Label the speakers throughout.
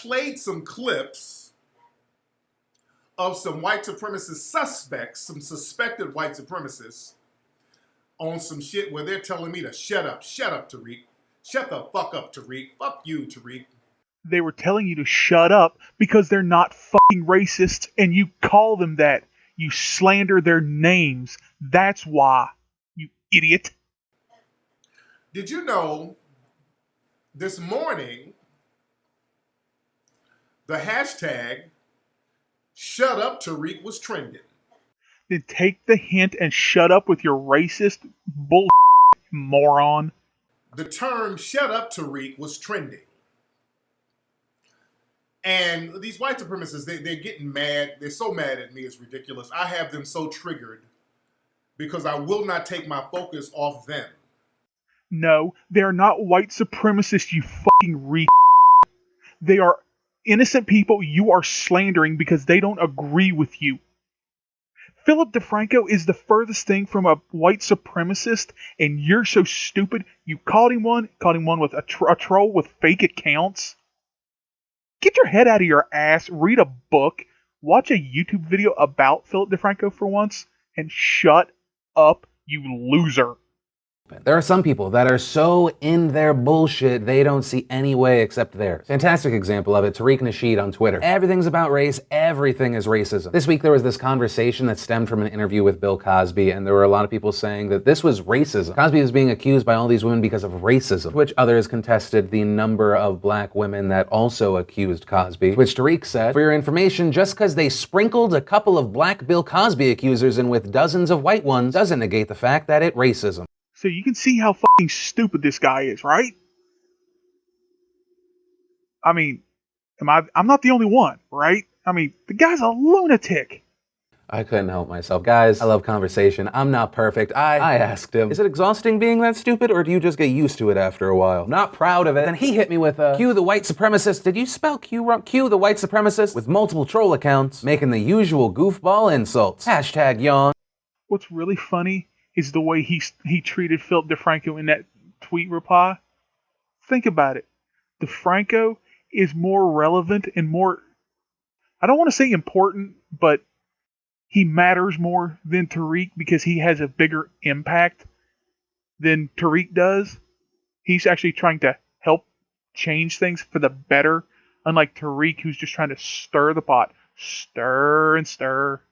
Speaker 1: played some clips of some white supremacist suspects, some suspected white supremacists, on some shit where they're telling me to shut up, Tariq. Shut the fuck up, Tariq. Fuck you, Tariq.
Speaker 2: They were telling you to shut up because they're not fucking racists, and you call them that. You slander their names. That's why, you idiot.
Speaker 1: Did you know this morning the hashtag Shut Up Tariq was trending?
Speaker 2: Then take the hint and shut up with your racist bull, moron.
Speaker 1: The term Shut Up Tariq was trending. And these white supremacists, they're getting mad. They're so mad at me, it's ridiculous. I have them so triggered because I will not take my focus off them.
Speaker 2: No, they are not white supremacists, you fucking re. They are innocent people you are slandering because they don't agree with you. Philip DeFranco is the furthest thing from a white supremacist, and you're so stupid. You called him one with a troll with fake accounts. Get your head out of your ass, read a book, watch a YouTube video about Philip DeFranco for once, and shut up, you loser.
Speaker 3: There are some people that are so in their bullshit, they don't see any way except theirs. Fantastic example of it, Tariq Nasheed on Twitter. Everything's about race, everything is racism. This week there was this conversation that stemmed from an interview with Bill Cosby, and there were a lot of people saying that this was racism. Cosby was being accused by all these women because of racism, which others contested the number of black women that also accused Cosby, which Tariq said, for your information, just because they sprinkled a couple of black Bill Cosby accusers in with dozens of white ones doesn't negate the fact that it's racism.
Speaker 2: So you can see how fucking stupid this guy is, right? I mean, I'm not the only one, right? I mean, the guy's a lunatic.
Speaker 3: I couldn't help myself. Guys, I love conversation. I'm not perfect. I asked him, is it exhausting being that stupid, or do you just get used to it after a while? Not proud of it. Then he hit me with a, cue the white supremacist. Did you spell Q wrong? Cue the white supremacist with multiple troll accounts, making the usual goofball insults. Hashtag yawn.
Speaker 2: What's really funny is the way he treated Philip DeFranco in that tweet reply. Think about it. DeFranco is more relevant and more, I don't want to say important, but he matters more than Tariq because he has a bigger impact than Tariq does. He's actually trying to help change things for the better, unlike Tariq, who's just trying to stir the pot. Stir and stir.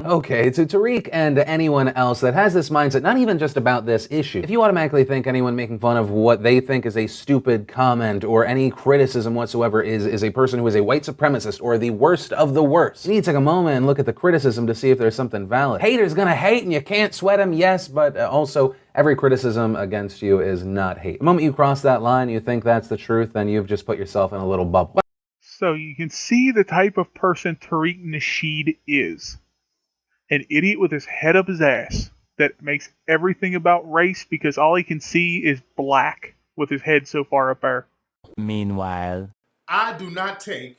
Speaker 3: Okay, to Tariq and anyone else that has this mindset, not even just about this issue. If you automatically think anyone making fun of what they think is a stupid comment or any criticism whatsoever is a person who is a white supremacist or the worst of the worst, you need to take a moment and look at the criticism to see if there's something valid. Haters gonna hate and you can't sweat them, yes, but also every criticism against you is not hate. The moment you cross that line, you think that's the truth, then you've just put yourself in a little bubble.
Speaker 2: So you can see the type of person Tariq Nasheed is. An idiot with his head up his ass that makes everything about race because all he can see is black with his head so far up there.
Speaker 4: Meanwhile,
Speaker 1: I do not take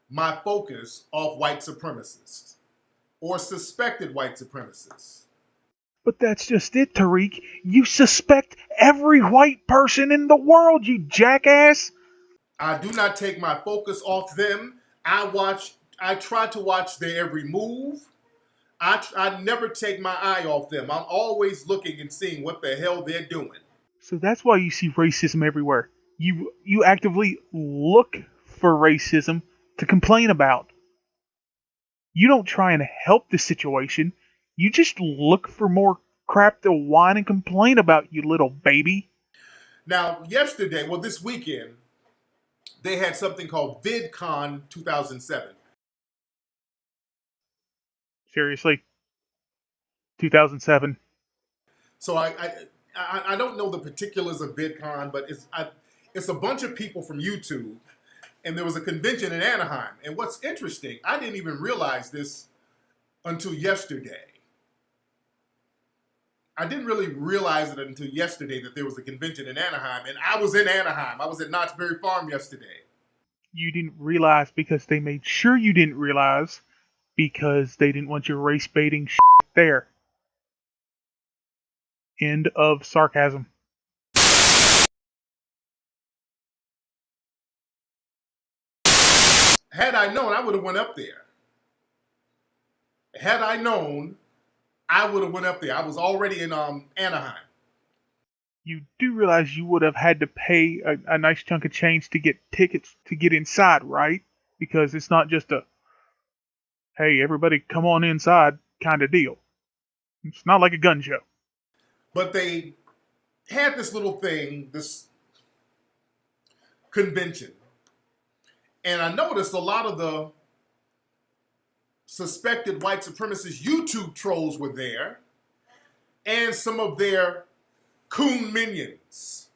Speaker 1: my focus off white supremacists or suspected white supremacists.
Speaker 2: But that's just it, Tariq. You suspect every white person in the world, you jackass.
Speaker 1: I do not take my focus off them. I try to watch their every move. I never take my eye off them. I'm always looking and seeing what the hell they're doing.
Speaker 2: So that's why you see racism everywhere. You actively look for racism to complain about. You don't try and help the situation. You just look for more crap to whine and complain about, you little baby.
Speaker 1: Now, this weekend, they had something called VidCon 2007.
Speaker 2: Seriously? 2007.
Speaker 1: So I don't know the particulars of VidCon, but it's a bunch of people from YouTube, and there was a convention in Anaheim. And what's interesting, I didn't even realize this until yesterday. I didn't really realize it until yesterday that there was a convention in Anaheim, and I was in Anaheim. I was at Knott's Berry Farm yesterday.
Speaker 2: You didn't realize because they made sure you didn't realize because they didn't want your race baiting shit there. End of sarcasm.
Speaker 1: Had I known, I would have went up there. Had I known, I would have went up there. I was already in Anaheim.
Speaker 2: You do realize you would have had to pay a nice chunk of change to get tickets to get inside, right? Because it's not just a, hey, everybody come on inside kind of deal. It's not like a gun show.
Speaker 1: But they had this little thing, this convention. And I noticed a lot of the suspected white supremacist YouTube trolls were there, and some of their coon minions.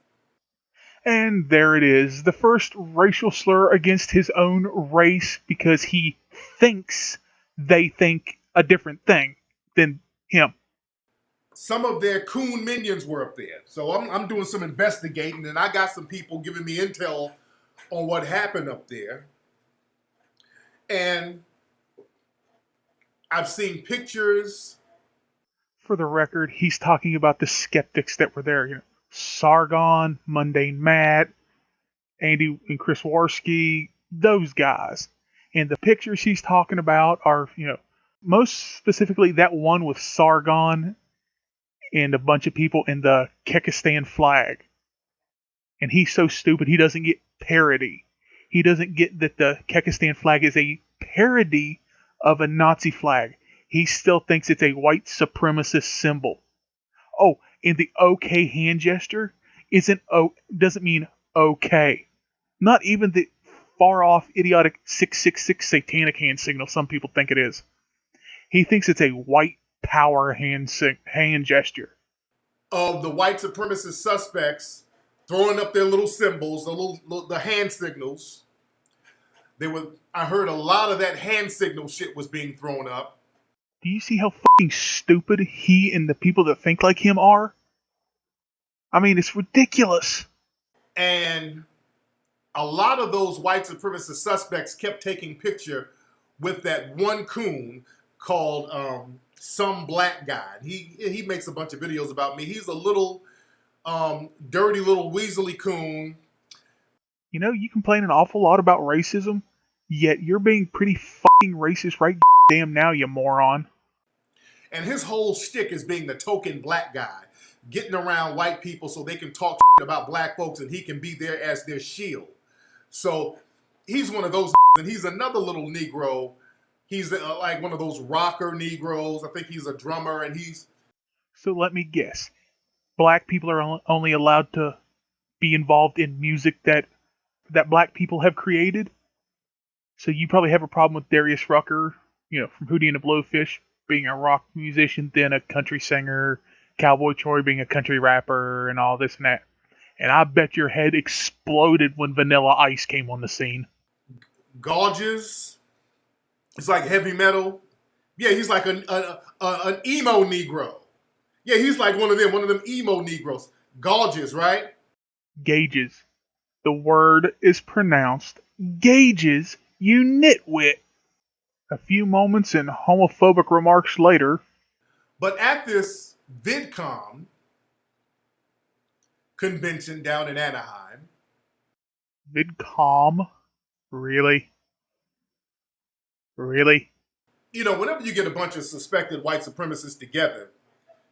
Speaker 2: And there it is, the first racial slur against his own race because he thinks they think a different thing than him.
Speaker 1: Some of their coon minions were up there. So I'm doing some investigating, and I got some people giving me intel on what happened up there. And I've seen pictures.
Speaker 2: For the record, he's talking about the skeptics that were there. You know, Sargon, Mundane Matt, Andy and Chris Warski, those guys. And the pictures he's talking about are, most specifically that one with Sargon and a bunch of people in the Kekistan flag. And he's so stupid he doesn't get parody. He doesn't get that the Kekistan flag is a parody of a Nazi flag. He still thinks it's a white supremacist symbol. Oh, and the OK hand gesture doesn't mean okay. Not even the far off idiotic 666 satanic hand signal some people think it is. He thinks it's a white power hand gesture.
Speaker 1: Of the white supremacist suspects throwing up their little symbols, the hand signals. I heard a lot of that hand signal shit was being thrown up.
Speaker 2: Do you see how fucking stupid he and the people that think like him are? I mean, it's ridiculous.
Speaker 1: And a lot of those white supremacist suspects kept taking picture with that one coon called Some Black Guy. He makes a bunch of videos about me. He's a little dirty little weaselly coon.
Speaker 2: You know, you complain an awful lot about racism, yet you're being pretty fucking racist right damn now, you moron.
Speaker 1: And his whole shtick is being the token black guy, getting around white people so they can talk about black folks and he can be there as their shield. So he's one of those, and he's another little Negro. He's like one of those rocker Negroes. I think he's a drummer, and he's...
Speaker 2: So let me guess. Black people are only allowed to be involved in music that black people have created? So you probably have a problem with Darius Rucker, from Hootie and the Blowfish, being a rock musician, then a country singer, Cowboy Troy being a country rapper, and all this and that. And I bet your head exploded when Vanilla Ice came on the scene.
Speaker 1: Gorgeous. It's like heavy metal. Yeah, he's like an emo Negro. Yeah, he's like one of them emo Negroes. Gorgeous, right?
Speaker 2: Gauges. The word is pronounced gauges, you nitwit. A few moments and homophobic remarks later.
Speaker 1: But at this VidCon convention down in Anaheim.
Speaker 2: VidCom? Really? Really?
Speaker 1: Whenever you get a bunch of suspected white supremacists together,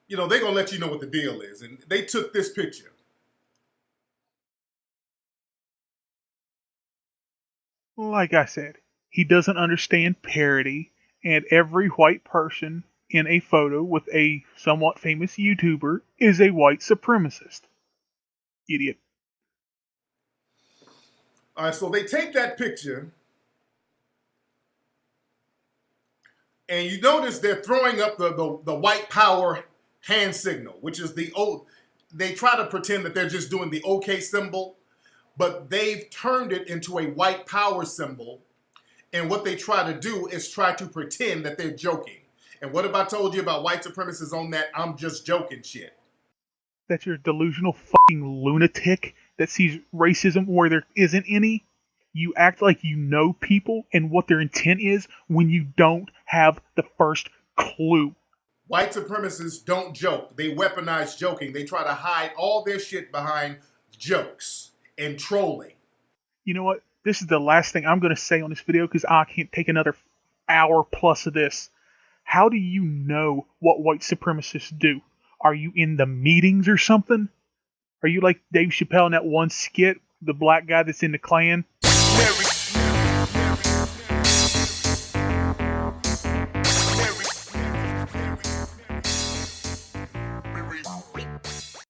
Speaker 1: they're going to let you know what the deal is. And they took this picture.
Speaker 2: Like I said, he doesn't understand parody, and every white person in a photo with a somewhat famous YouTuber is a white supremacist. Idiot.
Speaker 1: All right, so they take that picture, and you notice they're throwing up the white power hand signal, which is they try to pretend that they're just doing the OK symbol, but they've turned it into a white power symbol. And what they try to do is try to pretend that they're joking. And what have I told you about white supremacists on that I'm just joking shit?
Speaker 2: That you're a delusional fucking lunatic that sees racism where there isn't any. You act like you know people and what their intent is when you don't have the first clue.
Speaker 1: White supremacists don't joke. They weaponize joking. They try to hide all their shit behind jokes and trolling.
Speaker 2: You know what? this is the last thing I'm going to say on this video because I can't take another hour plus of this. How do you know what white supremacists do? Are you in the meetings or something? Are you like Dave Chappelle in that one skit, the black guy that's in the Klan?
Speaker 4: Merry